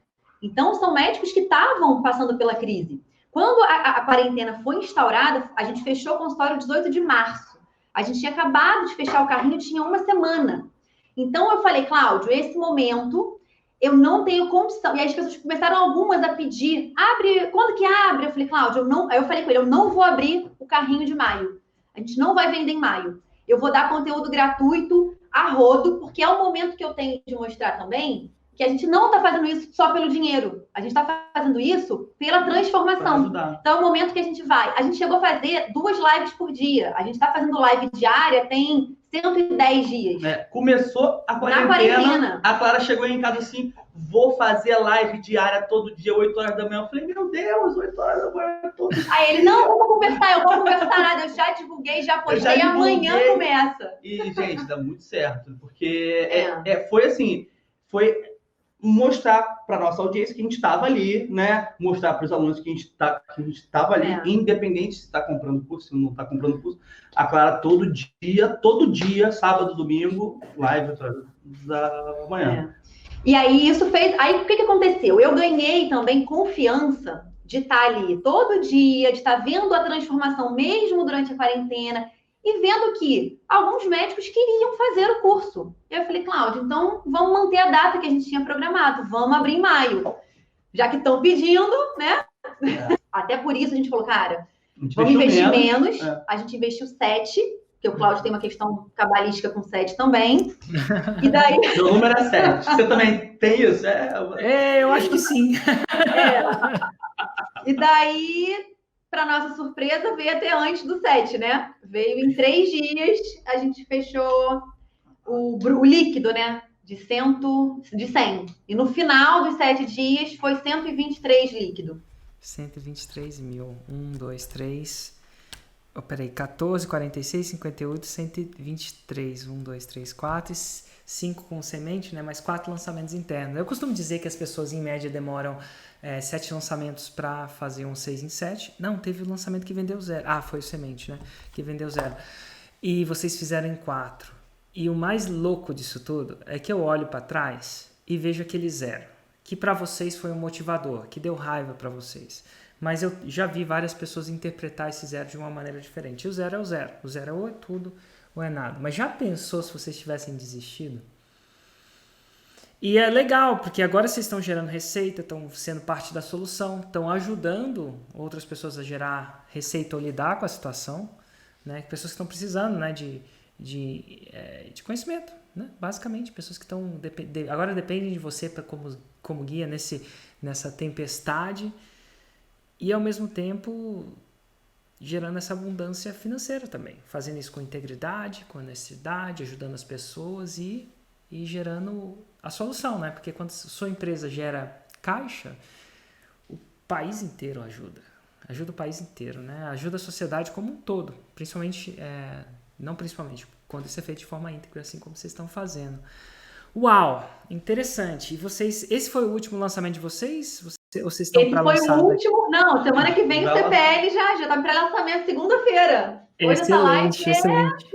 Speaker 1: Então, são médicos que estavam passando pela crise. Quando a quarentena foi instaurada, a gente fechou o consultório 18 de março. A gente tinha acabado de fechar o carrinho, tinha uma semana. Então, eu falei, Cláudio, esse momento eu não tenho condição. E aí as pessoas começaram algumas a pedir, abre, quando que abre? Eu falei, Cláudio, eu não... Aí eu falei com ele, eu não vou abrir o carrinho de maio. A gente não vai vender em maio. Eu vou dar conteúdo gratuito a rodo, porque é o momento que eu tenho de mostrar também que a gente não está fazendo isso só pelo dinheiro. A gente está fazendo isso pela transformação. Então, é o momento que a gente vai. A gente chegou a fazer 2 lives por dia. A gente está fazendo live diária tem 110 dias.
Speaker 3: Começou a quarentena. A Clara chegou em casa assim, vou fazer live diária todo dia, 8 horas da manhã. Eu falei, meu Deus, 8 horas da manhã todo dia.
Speaker 1: Aí ele, não, eu vou conversar nada. Eu já divulguei, já postei, amanhã começa.
Speaker 3: E, gente, dá muito certo. Porque foi assim, foi mostrar para nossa audiência que a gente estava ali, né? Mostrar para os alunos que a gente estava ali, independente se está comprando curso, se não está comprando curso. A Clara todo dia, sábado, domingo, live. da manhã.
Speaker 1: E aí isso fez. Aí o que aconteceu? Eu ganhei também confiança de estar ali todo dia, de estar vendo a transformação mesmo durante a quarentena e vendo que alguns médicos queriam fazer o curso. Eu falei, Cláudia, então vamos manter a data que a gente tinha programado, vamos abrir em maio. Já que estão pedindo, né? Até por isso a gente falou, cara, vamos investir menos. A gente investiu 7, porque o Cláudio tem uma questão cabalística com 7 também. E daí...
Speaker 3: Meu número é 7. Você também tem isso?
Speaker 2: Eu acho que sim.
Speaker 1: E daí, para nossa surpresa, veio até antes do 7, né? Veio em 3 dias, a gente fechou o líquido, né? De 100. E no final dos 7 dias foi 123 líquido.
Speaker 2: 123 mil. 1, 2, 3. Oh, peraí, 14, 46, 58, 123. 1, 2, 3, 4. 5 com semente, né? Mais 4 lançamentos internos. Eu costumo dizer que as pessoas, em média, demoram 7 lançamentos para fazer um 6 em 7. Não, teve o lançamento que vendeu 0. Ah, foi o semente, né? Que vendeu 0. E vocês fizeram em 4. E o mais louco disso tudo é que eu olho para trás e vejo aquele 0, que para vocês foi um motivador, que deu raiva para vocês. Mas eu já vi várias pessoas interpretar esse 0 de uma maneira diferente. E o 0 é o 0. O 0 ou é tudo ou é nada. Mas já pensou se vocês tivessem desistido? E é legal, porque agora vocês estão gerando receita, estão sendo parte da solução, estão ajudando outras pessoas a gerar receita ou lidar com a situação, né? Pessoas que estão precisando, né, de conhecimento, né? Basicamente, pessoas que estão agora dependem de você como guia nessa tempestade e, ao mesmo tempo, gerando essa abundância financeira também, fazendo isso com integridade, com honestidade, ajudando as pessoas e gerando a solução, né? Porque quando a sua empresa gera caixa, o país inteiro ajuda o país inteiro, né? Ajuda a sociedade como um todo, principalmente, não principalmente, quando isso é feito de forma íntegra, assim como vocês estão fazendo. Uau, interessante. E vocês, esse foi o último lançamento de vocês? Vocês estão para lançar? Esse foi o
Speaker 1: último. Não, semana que vem o CPL já tá para lançamento segunda-feira.
Speaker 2: Excelente, excelente.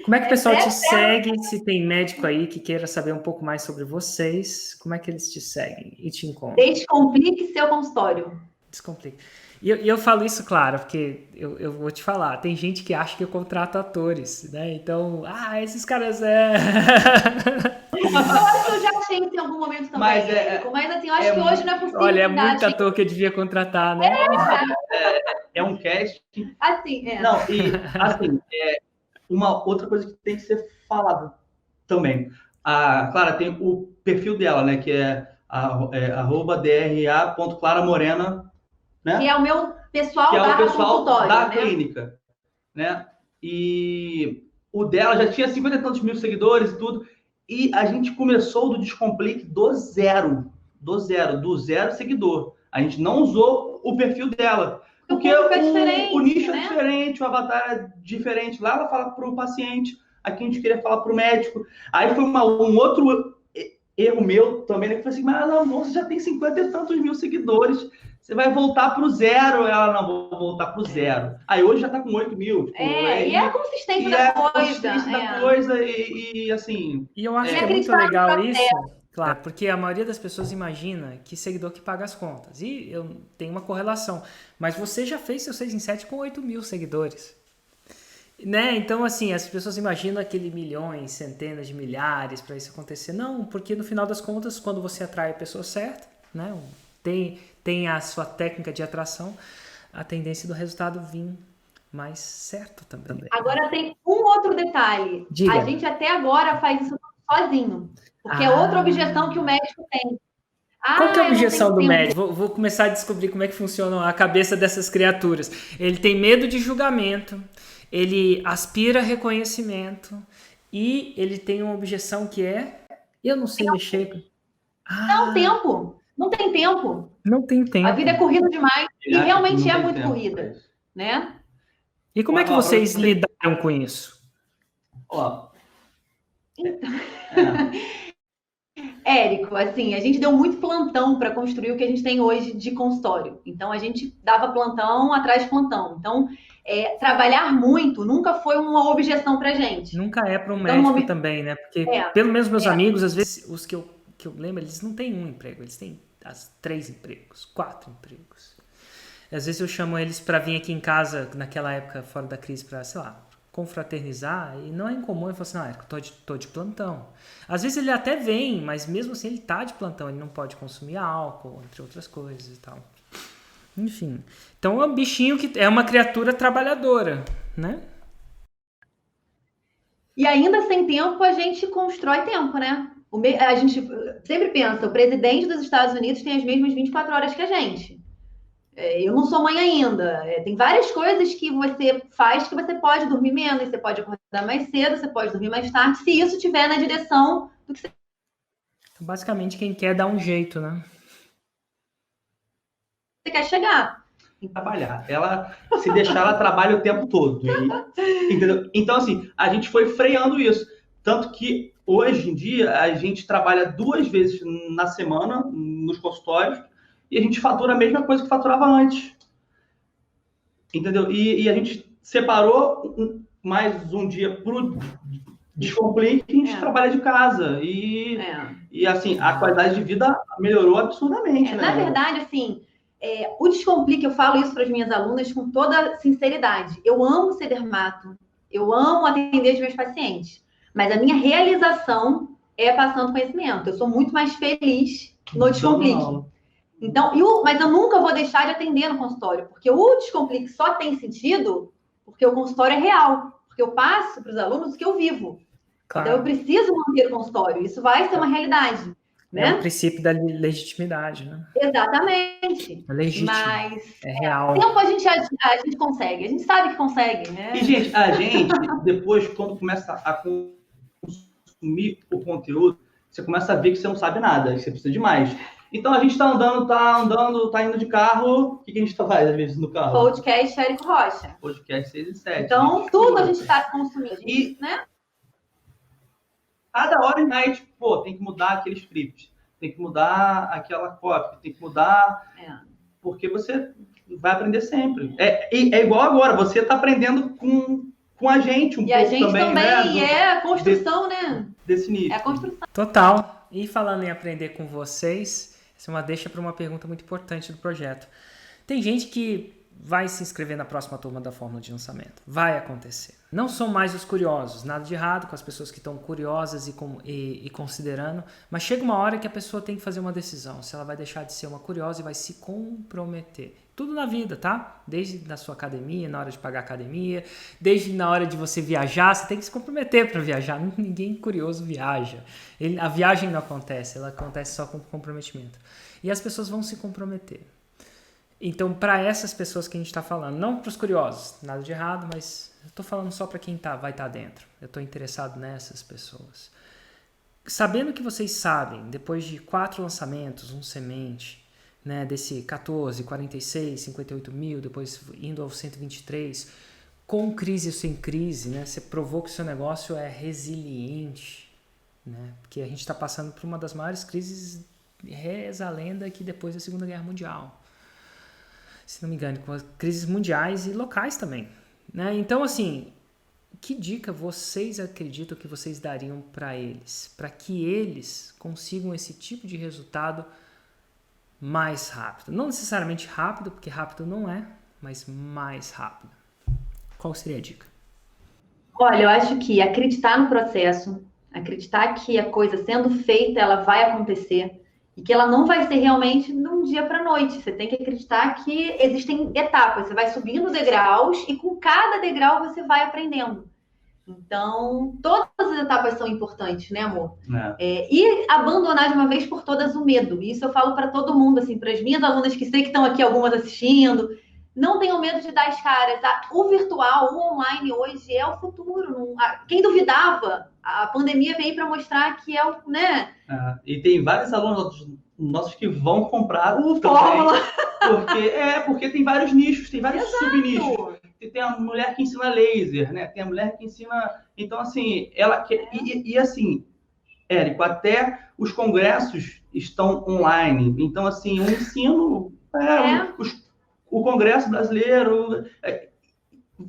Speaker 2: Como é que o pessoal te segue? Se tem médico aí que queira saber um pouco mais sobre vocês, como é que eles te seguem e te encontram?
Speaker 1: Descomplique seu consultório.
Speaker 2: Descomplique. E eu falo isso, claro, porque eu vou te falar, tem gente que acha que eu contrato atores, né? Então, esses caras
Speaker 1: Eu acho que eu já achei em algum momento também, mas assim, eu acho que hoje não é possível.
Speaker 2: Olha, é muito ator que eu devia contratar, né?
Speaker 3: É um casting.
Speaker 1: Assim,
Speaker 3: Não, e assim, uma outra coisa que tem que ser falada também. A Clara tem o perfil dela, né? Que é @dra.claramorena, né?
Speaker 1: Que é o meu pessoal,
Speaker 3: que é o pessoal da
Speaker 1: né?
Speaker 3: clínica, né? E o dela já tinha 50 e tantos mil seguidores e tudo. E a gente começou do Descomplique do zero seguidor. A gente não usou o perfil dela. Porque o nicho é diferente, o avatar é diferente. Lá ela fala para o paciente, aqui a gente queria falar para o médico. Aí foi um outro erro meu também, né? Que foi assim, mas não, você já tem 50 e tantos mil seguidores, você vai voltar para o zero. Ela, não, vou voltar para o zero. Aí hoje já está com 8 mil. Tipo,
Speaker 1: e é a consistência da coisa.
Speaker 3: E assim...
Speaker 2: E eu acho que é muito legal isso, claro, porque a maioria das pessoas imagina que seguidor que paga as contas. E eu tenho uma correlação. Mas você já fez seu 6 em 7 com 8 mil seguidores. Né? Então, assim, as pessoas imaginam aquele milhões, centenas de milhares para isso acontecer. Não, porque no final das contas, quando você atrai a pessoa certa, né? Tem a sua técnica de atração, a tendência do resultado vir mais certo também.
Speaker 1: Agora tem um outro detalhe.
Speaker 2: Diga.
Speaker 1: A gente até agora faz isso sozinho. Porque é outra objeção que o médico tem.
Speaker 2: Qual que é a objeção do médico? Vou começar a descobrir como é que funciona a cabeça dessas criaturas. Ele tem medo de julgamento, ele aspira a reconhecimento e ele tem uma objeção que é: eu não sei mexer.
Speaker 1: Tempo. Não tem tempo.
Speaker 2: Não tem tempo.
Speaker 1: A vida é corrida demais e realmente é muito corrida, né?
Speaker 2: E como é que vocês lidaram com isso?
Speaker 1: Érico, assim, a gente deu muito plantão para construir o que a gente tem hoje de consultório. Então, a gente dava plantão atrás de plantão. Então, trabalhar muito nunca foi uma objeção para gente.
Speaker 2: Nunca é para um
Speaker 1: Então, no
Speaker 2: médico
Speaker 1: momento...
Speaker 2: também, né? Porque, pelo menos meus
Speaker 1: É.
Speaker 2: amigos, às vezes, os que eu lembro, eles não têm um emprego, eles têm 3 empregos, 4 empregos. Às vezes eu chamo eles para vir aqui em casa, naquela época, fora da crise, para, sei lá, confraternizar, e não é incomum ele falar assim, Érico, tô de plantão. Às vezes ele até vem, mas mesmo assim ele tá de plantão, ele não pode consumir álcool, entre outras coisas e tal. Enfim, então é um bichinho que é uma criatura trabalhadora, né?
Speaker 1: E ainda sem tempo, a gente constrói tempo, né? A gente sempre pensa, o presidente dos Estados Unidos tem as mesmas 24 horas que a gente. Eu não sou mãe ainda. Tem várias coisas que você faz que você pode dormir menos, você pode acordar mais cedo, você pode dormir mais tarde, se isso estiver na direção do que você...
Speaker 2: Então, basicamente, quem quer dá um jeito, né?
Speaker 1: Você quer chegar.
Speaker 3: Trabalhar. Ela, se deixar, ela trabalha o tempo todo. Entendeu? Então, assim, a gente foi freando isso. Tanto que, hoje em dia, a gente trabalha 2 vezes na semana nos consultórios e a gente fatura a mesma coisa que faturava antes. Entendeu? E a gente separou mais um dia pro Descomplique, a gente trabalha de casa. E assim, a qualidade de vida melhorou absurdamente. Né?
Speaker 1: Na verdade, assim, o Descomplique, eu falo isso para as minhas alunas com toda sinceridade. Eu amo ser dermato, eu amo atender os meus pacientes, mas a minha realização é passando conhecimento. Eu sou muito mais feliz no Descomplique. Então, mas eu nunca vou deixar de atender no consultório, porque o Descomplique só tem sentido porque o consultório é real, porque eu passo para os alunos o que eu vivo. Claro. Então, eu preciso manter o consultório, isso vai ser uma realidade. Né?
Speaker 2: É o princípio da legitimidade, né?
Speaker 1: Exatamente.
Speaker 2: É legítimo,
Speaker 1: mas
Speaker 2: é real.
Speaker 1: Tempo a gente consegue, a gente sabe que consegue, né?
Speaker 3: E, gente, a gente, depois, quando começa a consumir o conteúdo, você começa a ver que você não sabe nada, que você precisa de mais. Então, a gente tá indo de carro. O que a gente faz, às vezes, no carro?
Speaker 1: Podcast Érico Rocha.
Speaker 3: Podcast 6 e 7.
Speaker 1: Então, tudo a gente está consumindo, né?
Speaker 3: Cada hora e night, tem que mudar aquele script, tem que mudar aquela copy, tem que mudar, porque você vai aprender sempre. É igual agora, você está aprendendo com a gente um pouco também. E a gente também,
Speaker 1: né? É a construção, né?
Speaker 3: Desse nível.
Speaker 1: É a construção.
Speaker 2: Total. E falando em aprender com vocês, essa é uma deixa para uma pergunta muito importante do projeto. Tem gente que vai se inscrever na próxima turma da Fórmula de Lançamento. Vai acontecer. Não são mais os curiosos. Nada de errado com as pessoas que estão curiosas e considerando. Mas chega uma hora que a pessoa tem que fazer uma decisão. Se ela vai deixar de ser uma curiosa e vai se comprometer. Tudo na vida, tá? Desde na sua academia, na hora de pagar a academia. Desde na hora de você viajar. Você tem que se comprometer para viajar. Ninguém curioso viaja. A viagem não acontece. Ela acontece só com comprometimento. E as pessoas vão se comprometer. Então, para essas pessoas que a gente está falando, não para os curiosos, nada de errado, mas eu estou falando só para quem vai estar dentro. Eu estou interessado nessas pessoas. Sabendo que vocês sabem, depois de 4 lançamentos, um semente, né, desse 14, 46, 58 mil, depois indo ao 123, com crise ou sem crise, né, você provou que o seu negócio é resiliente, né, porque a gente está passando por uma das maiores crises, reza a lenda, que depois da Segunda Guerra Mundial. Se não me engano, com as crises mundiais e locais também, né? Então, assim, que dica vocês acreditam que vocês dariam para eles? Para que eles consigam esse tipo de resultado mais rápido. Não necessariamente rápido, porque rápido não é, mas mais rápido. Qual seria a dica?
Speaker 1: Olha, eu acho que acreditar no processo, acreditar que a coisa sendo feita, ela vai acontecer. E que ela não vai ser realmente de um dia para a noite. Você tem que acreditar que existem etapas. Você vai subindo degraus e com cada degrau você vai aprendendo. Então, todas as etapas são importantes, né, amor? E abandonar de uma vez por todas o medo. Isso eu falo para todo mundo, assim, para as minhas alunas que sei que estão aqui, algumas assistindo. Não tenham medo de dar as caras. O virtual, o online hoje é o futuro. Quem duvidava, a pandemia veio para mostrar que é o, né?
Speaker 3: E tem vários alunos nossos que vão comprar
Speaker 1: o Fórmula.
Speaker 3: Porque tem vários nichos, tem vários subnichos. Tem a mulher que ensina laser, né? Tem a mulher que ensina... Então, assim, ela quer... E assim, Érico, até os congressos estão online. Então, assim, o ensino, o Congresso brasileiro,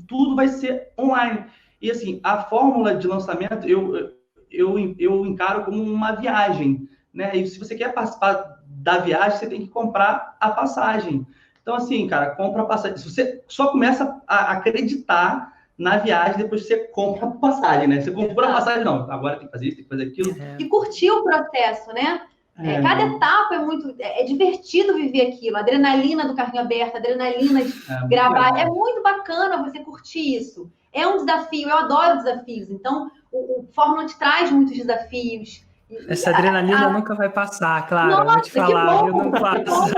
Speaker 3: tudo vai ser online. E, assim, a fórmula de lançamento, eu encaro como uma viagem, né? E se você quer participar da viagem, você tem que comprar a passagem. Então, assim, cara, compra a passagem. Você só começa a acreditar na viagem depois que você compra a passagem, né? Você comprou a passagem, não. Agora tem que fazer isso, tem que fazer aquilo.
Speaker 1: E curtir o processo, né? Cada etapa é divertido viver aquilo. A adrenalina do carrinho aberto, a adrenalina de gravar. É muito bacana você curtir isso. É um desafio, eu adoro desafios. Então, o Fórmula te traz muitos desafios.
Speaker 2: Essa adrenalina nunca vai passar, claro.
Speaker 1: Nossa,
Speaker 2: eu vou te falar, eu não
Speaker 1: passo.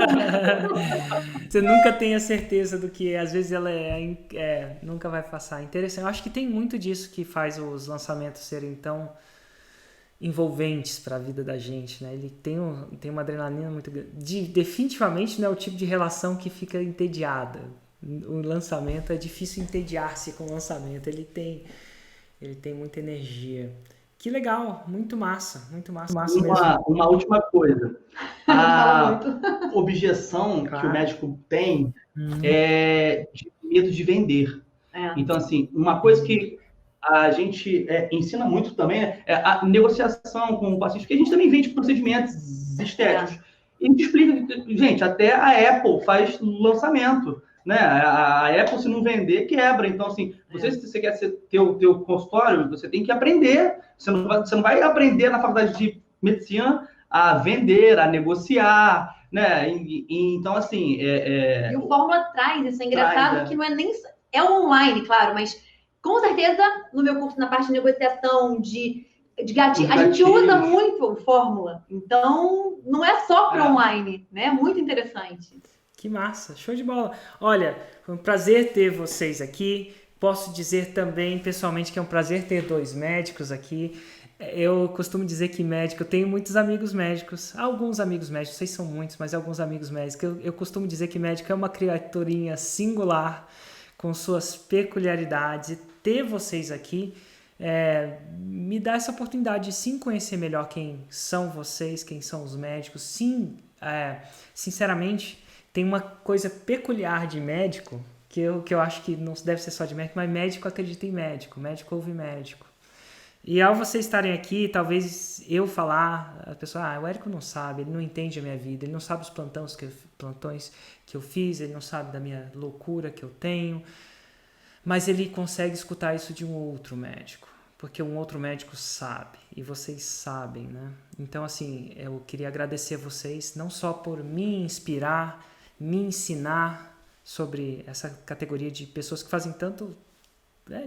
Speaker 2: Você nunca tem a certeza do que, às vezes, ela nunca vai passar. Interessante. Eu acho que tem muito disso que faz os lançamentos serem tão envolventes para a vida da gente, né? Ele tem uma adrenalina muito grande. Definitivamente não é o tipo de relação que fica entediada. O lançamento é difícil entediar-se com o lançamento. Ele tem muita energia. Que legal, muito massa mesmo.
Speaker 3: Uma última coisa. A objeção que o médico tem é de medo de vender. Então, assim, uma coisa que a gente ensina muito também é a negociação com o paciente, porque a gente também vende procedimentos estéticos. E a gente explica que, gente, até a Apple faz lançamento, né? A Apple, se não vender, quebra. Então, assim, se você quer ter o teu consultório, você tem que aprender. Você não vai aprender na faculdade de medicina a vender, a negociar, né? Então, assim...
Speaker 1: E o Fórmula traz isso. É engraçado que não é nem... É online, claro, mas com certeza, no meu curso, na parte de negociação, de gatilho, a gente usa muito o Fórmula. Então, não é só para online, né? Muito interessante.
Speaker 2: Que massa, show de bola. Olha, foi um prazer ter vocês aqui. Posso dizer também, pessoalmente, que é um prazer ter 2 médicos aqui. Eu costumo dizer que médico, eu tenho muitos amigos médicos, alguns amigos médicos, não sei se são muitos, mas alguns amigos médicos. Eu costumo dizer que médico é uma criaturinha singular, com suas peculiaridades. E ter vocês aqui me dá essa oportunidade de sim conhecer melhor quem são vocês, quem são os médicos. Sim, sinceramente, tem uma coisa peculiar de médico, que eu acho que não deve ser só de médico, mas médico acredita em médico, médico ouve médico. E ao vocês estarem aqui, talvez eu falar, a pessoa, o Érico não sabe, ele não entende a minha vida, ele não sabe os plantões que eu fiz, ele não sabe da minha loucura que eu tenho, mas ele consegue escutar isso de um outro médico, porque um outro médico sabe, e vocês sabem, né? Então, assim, eu queria agradecer a vocês, não só por me inspirar, me ensinar sobre essa categoria de pessoas que fazem tanto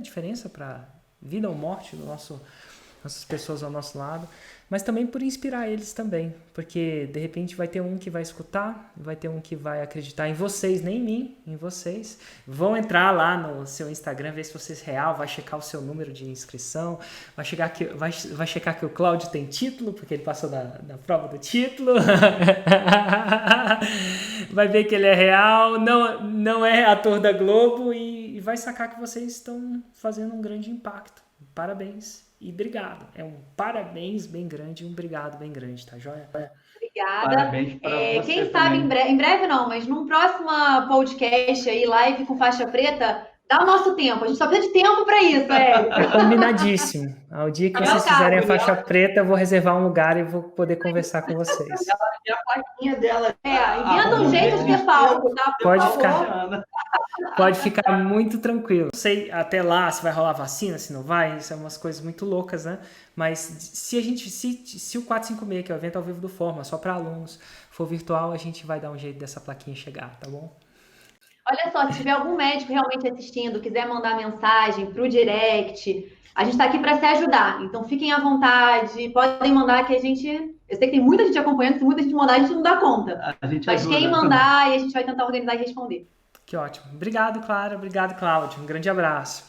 Speaker 2: diferença para vida ou morte nossas pessoas ao nosso lado, mas também por inspirar eles também, porque de repente vai ter um que vai escutar, vai ter um que vai acreditar em vocês, nem em mim, em vocês. Vão entrar lá no seu Instagram, ver se você é real, vai checar o seu número de inscrição, vai checar que o Cláudio tem título, porque ele passou na prova do título, vai ver que ele é real, não é ator da Globo e vai sacar que vocês estão fazendo um grande impacto. Parabéns e obrigado. É um parabéns bem grande e um obrigado bem grande, tá joia?
Speaker 1: Obrigada.
Speaker 3: Parabéns para você.
Speaker 1: Quem sabe em breve não, mas num próximo podcast aí, live com faixa preta, dá o nosso tempo. A gente só precisa de tempo para isso, Érico.
Speaker 2: Combinadíssimo. Ao dia que vocês fizerem a faixa preta, eu vou reservar um lugar e vou poder conversar com vocês.
Speaker 3: E a plaquinha dela.
Speaker 1: Inventa um jeito de ter palco, tá?
Speaker 2: Pode ficar muito tranquilo. Não sei até lá se vai rolar vacina, se não vai, isso é umas coisas muito loucas, né? Mas se o 456, que é o evento ao vivo do Fórmula, só para alunos, for virtual, a gente vai dar um jeito dessa plaquinha chegar, tá bom?
Speaker 1: Olha só, se tiver algum médico realmente assistindo, quiser mandar mensagem pro direct, a gente está aqui para se ajudar. Então fiquem à vontade, podem mandar que a gente... Eu sei que tem muita gente acompanhando, se muita gente mandar, a gente não dá conta. Mas quem mandar, e a gente vai tentar organizar e responder.
Speaker 2: Que ótimo. Obrigado, Clara. Obrigado, Cláudio. Um grande abraço.